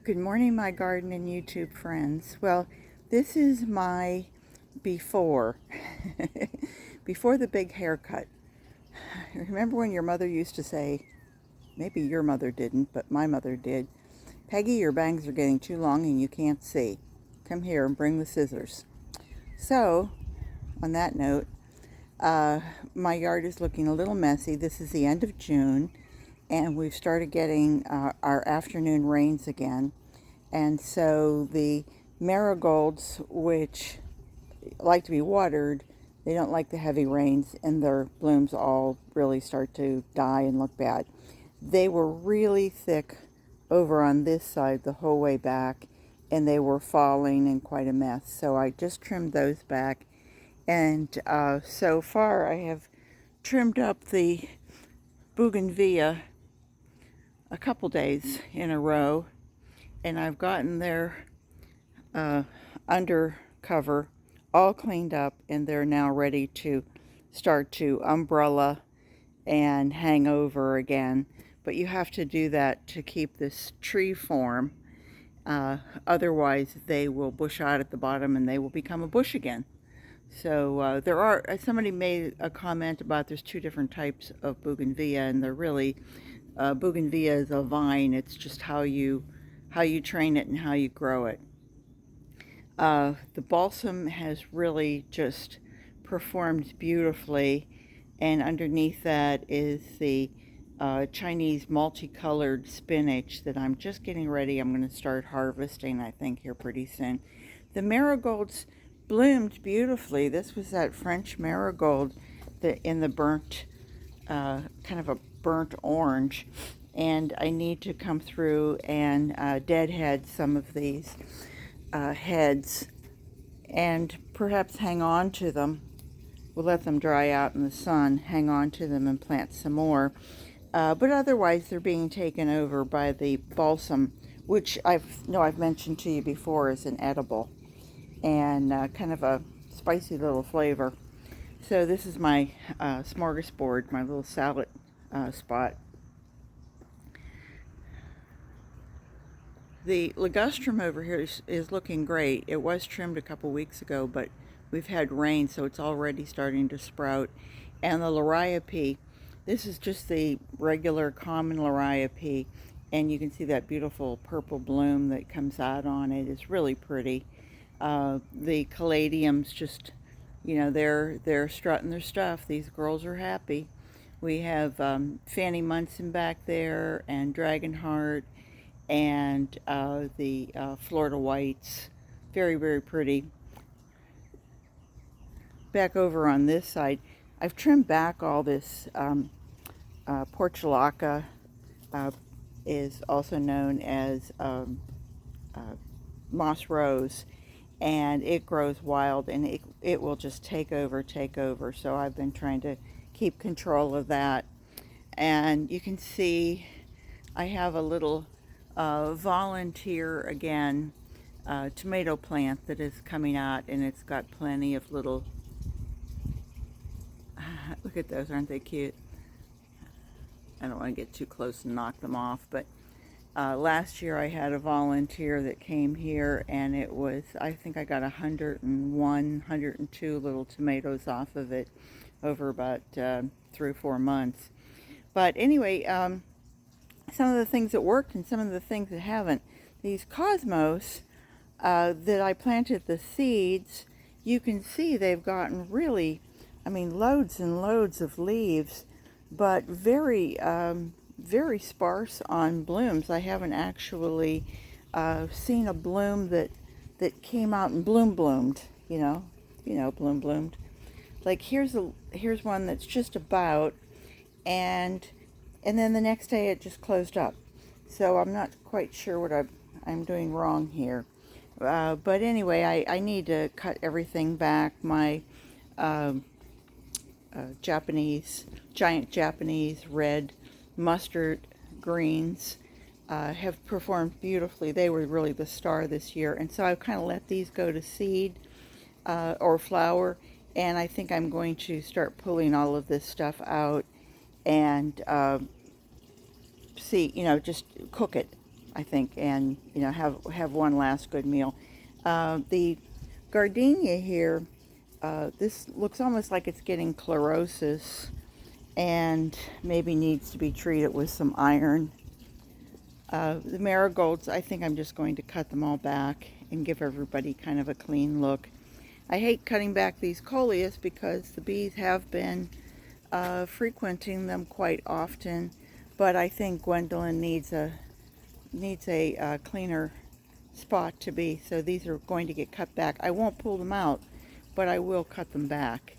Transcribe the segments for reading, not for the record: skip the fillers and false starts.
Good morning, my garden and YouTube friends. Well, this is my before, before the big haircut. Remember when your mother used to say, maybe your mother didn't, but my mother did, "Peggy, your bangs are getting too long and you can't see. Come here and bring the scissors." So, on that note, my yard is looking a little messy. This is the end of June, and we've started getting our afternoon rains again. And so the marigolds, which like to be watered, they don't like the heavy rains, and their blooms all really start to die and look bad. They were really thick over on this side the whole way back, and they were falling in quite a mess. So I just trimmed those back, and so far I have trimmed up the bougainvillea a couple days in a row, and I've gotten their undercover all cleaned up, and they're now ready to start to umbrella and hang over again. But you have to do that to keep this tree form. Otherwise, they will bush out at the bottom and they will become a bush again. So somebody made a comment about there's two different types of bougainvillea, and they're really, bougainvillea is a vine. It's just how you train it and how you grow it. The balsam has really just performed beautifully, and underneath that is the Chinese multicolored spinach that I'm just getting ready. I'm going to start harvesting, I think, here pretty soon. The marigolds bloomed beautifully. This was that French marigold in the burnt, kind of a burnt orange, and I need to come through and deadhead some of these heads and perhaps hang on to them. We'll let them dry out in the sun, hang on to them and plant some more. But otherwise they're being taken over by the balsam, which I've mentioned to you before is an edible and kind of a spicy little flavor. So this is my smorgasbord, my little salad spot. The ligustrum over here is looking great. It was trimmed a couple weeks ago, but we've had rain, so it's already starting to sprout. And the liriope, this is just the regular common liriope, and you can see that beautiful purple bloom that comes out on it. It's really pretty. The caladiums just, they're strutting their stuff. These girls are happy. We have Fanny Munson back there, and Dragonheart, and the Florida Whites. Very, very pretty. Back over on this side, I've trimmed back all this portulaca, is also known as moss rose, and it grows wild, and it will just take over. So I've been trying to keep control of that. And you can see I have a little volunteer again tomato plant that is coming out, and it's got plenty of little look at those, aren't they cute? I don't want to get too close and knock them off, but last year I had a volunteer that came here, and it was, I think I got 101, 102 little tomatoes off of it over about 3 or 4 months. But anyway, some of the things that worked and some of the things that haven't. These cosmos that I planted the seeds, you can see they've gotten really, loads and loads of leaves, but very, very sparse on blooms. I haven't actually seen a bloom that came out and bloomed, bloomed. Like here's one that's just about, and then the next day it just closed up. So I'm not quite sure what I'm doing wrong here. But anyway, I need to cut everything back. My giant Japanese red mustard greens have performed beautifully. They were really the star this year. And so I've kind of let these go to seed or flower. And I think I'm going to start pulling all of this stuff out and see, just cook it. I think, and have one last good meal. The gardenia here, this looks almost like it's getting chlorosis and maybe needs to be treated with some iron. The marigolds, I think I'm just going to cut them all back and give everybody kind of a clean look. I hate cutting back these coleus because the bees have been frequenting them quite often, but I think Gwendolyn needs a cleaner spot to be, so these are going to get cut back. I won't pull them out, but I will cut them back,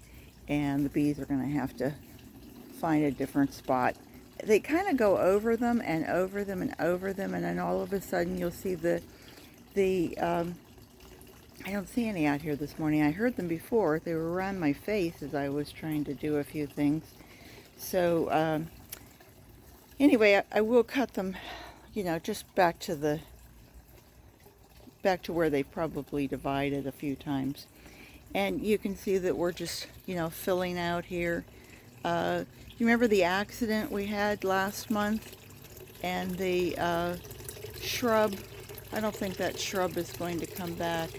and the bees are going to have to find a different spot. They kind of go over them and over them and over them, and then all of a sudden you'll see I don't see any out here this morning. I heard them before. They were around my face as I was trying to do a few things. So anyway, I will cut them, just back to where they probably divided a few times. And you can see that we're just, filling out here. You remember the accident we had last month? And the shrub, I don't think that shrub is going to come back.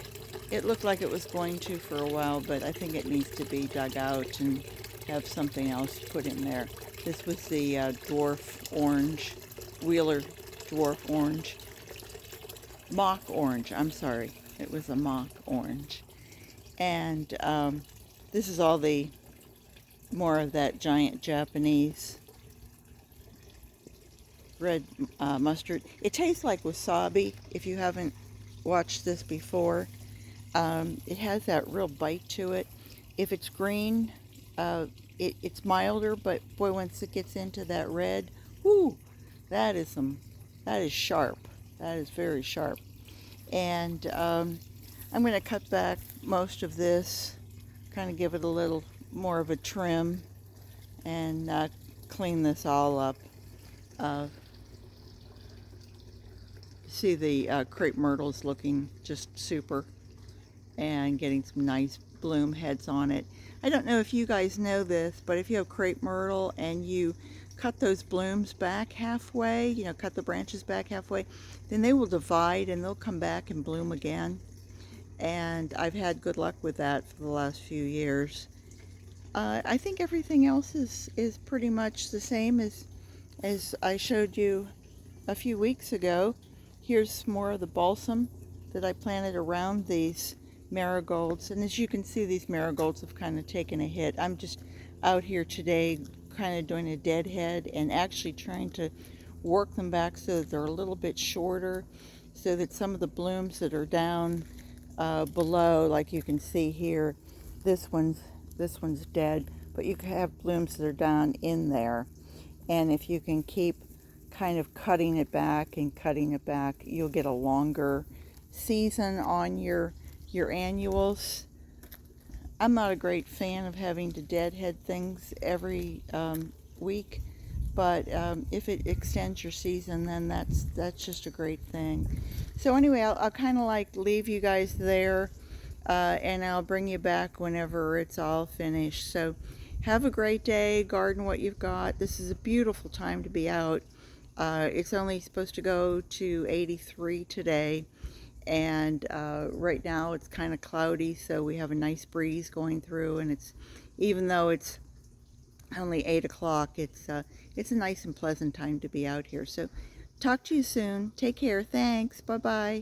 It looked like it was going to for a while, but I think it needs to be dug out and have something else put in there. This was the dwarf orange, Wheeler dwarf orange. Mock orange, I'm sorry. It was a mock orange. And this is all the more of that giant Japanese red mustard. It tastes like wasabi if you haven't watched this before. It has that real bite to it. If it's green, it's milder, but boy, once it gets into that red, whoo, that is sharp. That is very sharp. And I'm going to cut back most of this, kind of give it a little more of a trim, and clean this all up. See the crepe myrtle's looking just super, and getting some nice bloom heads on it. I don't know if you guys know this, but if you have crepe myrtle and you cut those blooms back halfway, cut the branches back halfway, then they will divide and they'll come back and bloom again. And I've had good luck with that for the last few years. I think everything else is pretty much the same as I showed you a few weeks ago. Here's more of the balsam that I planted around these marigolds, and as you can see, these marigolds have kind of taken a hit. I'm just out here today kind of doing a deadhead and actually trying to work them back so that they're a little bit shorter, so that some of the blooms that are down below, like you can see here, this one's dead, but you can have blooms that are down in there, and if you can keep kind of cutting it back and cutting it back, you'll get a longer season on your annuals. I'm not a great fan of having to deadhead things every week, but if it extends your season, then that's just a great thing. So anyway, I'll kind of like leave you guys there, and I'll bring you back whenever it's all finished. So have a great day, garden what you've got. This is a beautiful time to be out. It's only supposed to go to 83 today. And right now it's kind of cloudy, so we have a nice breeze going through, and even though it's only 8 o'clock, it's a nice and pleasant time to be out here. So talk to you soon. Take care. Thanks. Bye-bye.